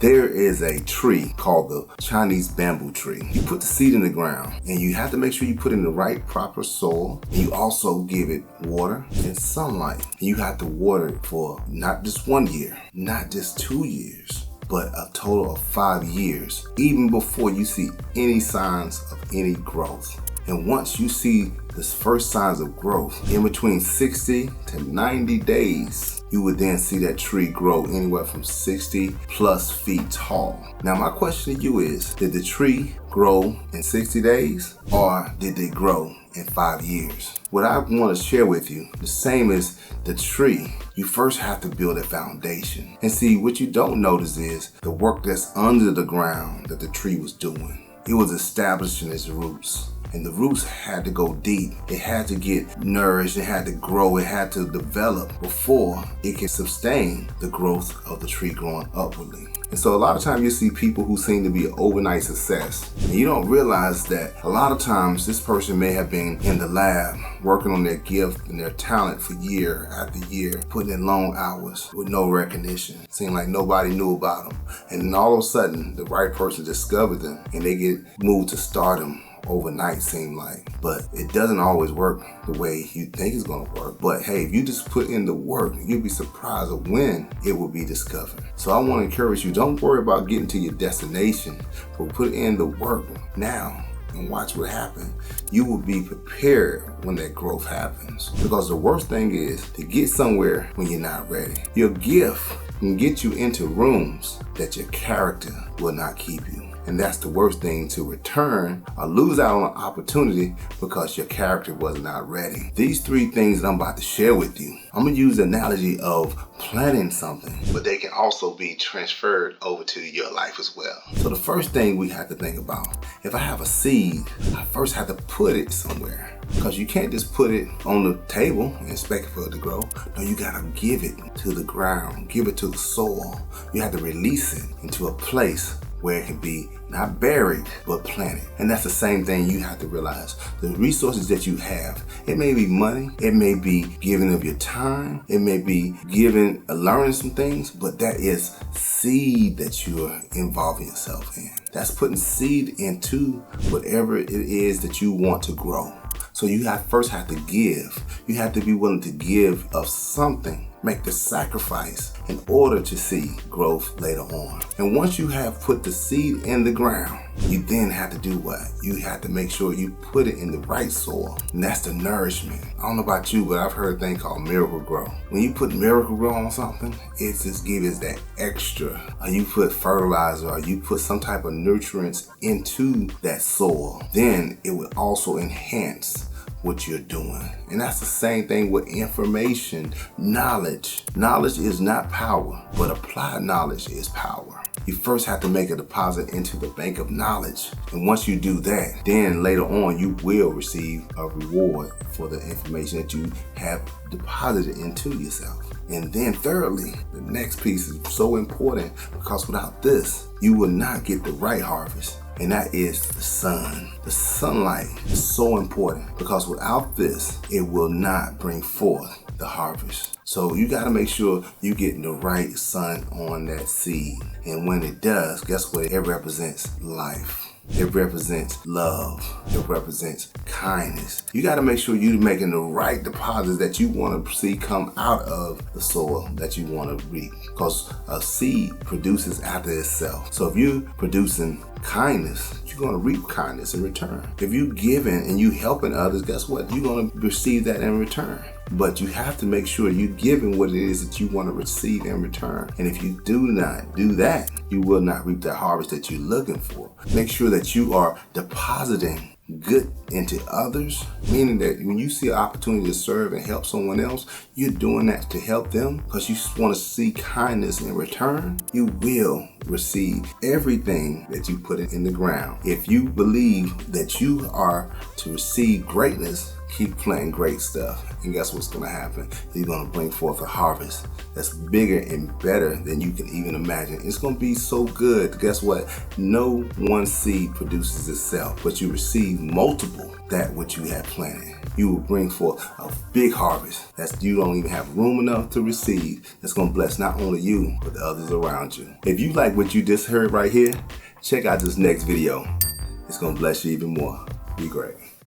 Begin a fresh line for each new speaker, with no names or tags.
There is a tree called the Chinese bamboo tree. You put the seed in the ground and you have to make sure you put it in the right proper soil. And you also give it water and sunlight. And you have to water it for not just 1 year, not just 2 years, but a total of 5 years, even before you see any signs of any growth. And once you see the first signs of growth, in between 60 to 90 days, you would then see that tree grow anywhere from 60 plus feet tall. Now my question to you is, did the tree grow in 60 days or did they grow in 5 years? What I want to share with you, the same as the tree, you first have to build a foundation. And see, what you don't notice is the work that's under the ground that the tree was doing. It was establishing its roots. And the roots had to go deep. It had to get nourished, it had to grow, it had to develop before it can sustain the growth of the tree growing upwardly. And so a lot of times you see people who seem to be an overnight success. And you don't realize that a lot of times this person may have been in the lab working on their gift and their talent for year after year, putting in long hours with no recognition. Seemed like nobody knew about them. And then all of a sudden, the right person discovered them and they get moved to stardom overnight, seem like. But it doesn't always work the way you think it's gonna work. But hey, if you just put in the work, you'll be surprised of when it will be discovered. So I want to encourage you, don't worry about getting to your destination, but put in the work now and watch what happens. You will be prepared when that growth happens. Because the worst thing is to get somewhere when you're not ready. Your gift can get you into rooms that your character will not keep you. And that's the worst thing, to return or lose out on an opportunity because your character was not ready. These 3 things that I'm about to share with you, I'm gonna use the analogy of planting something, but they can also be transferred over to your life as well. So the first thing we have to think about, if I have a seed, I first have to put it somewhere. Because you can't just put it on the table and expect for it to grow. No, you gotta give it to the ground, give it to the soil. You have to release it into a place where it can be not buried, but planted. And that's the same thing you have to realize. The resources that you have, it may be money, it may be giving of your time, it may be giving, learning some things, but that is seed that you're involving yourself in. That's putting seed into whatever it is that you want to grow. So you first have to give. You have to be willing to give of something. Make the sacrifice in order to see growth later on. And once you have put the seed in the ground, you then have to do what? You have to make sure you put it in the right soil. And that's the nourishment. I don't know about you, but I've heard a thing called miracle grow. When you put miracle grow on something, it just gives that extra. Or you put fertilizer, or you put some type of nutrients into that soil, then it will also enhance what you're doing. And that's the same thing with information, knowledge. Knowledge is not power, but applied knowledge is power. You first have to make a deposit into the bank of knowledge. And once you do that, then later on you will receive a reward for the information that you have deposited into yourself. And then thirdly, the next piece is so important, because without this, you will not get the right harvest. And that is the sun. The sunlight is so important, because without this, it will not bring forth the harvest. So you got to make sure you get the right sun on that seed. And when it does, guess what? It represents life. It represents love. It represents kindness. You got to make sure you're making the right deposits that you want to see come out of the soil that you want to reap. Because a seed produces after itself. So if you're producing kindness, you're going to reap kindness in return. If you're giving and you helping others, guess what? You're going to receive that in return. But you have to make sure you're giving what it is that you want to receive in return. And if you do not do that, you will not reap the harvest that you're looking for. Make sure that you are depositing good into others, meaning that when you see an opportunity to serve and help someone else, you're doing that to help them because you want to see kindness in return. You will receive everything that you put in the ground. If you believe that you are to receive greatness, Keep planting great stuff, and guess what's going to happen? You're going to bring forth a harvest that's bigger and better than you can even imagine. It's going to be so good. Guess what? No one seed produces itself, but you receive multiple that which you had planted. You will bring forth a big harvest that you don't even have room enough to receive. That's going to bless not only you, but the others around you. If you like what you just heard right here, check out this next video. It's going to bless you even more. Be great.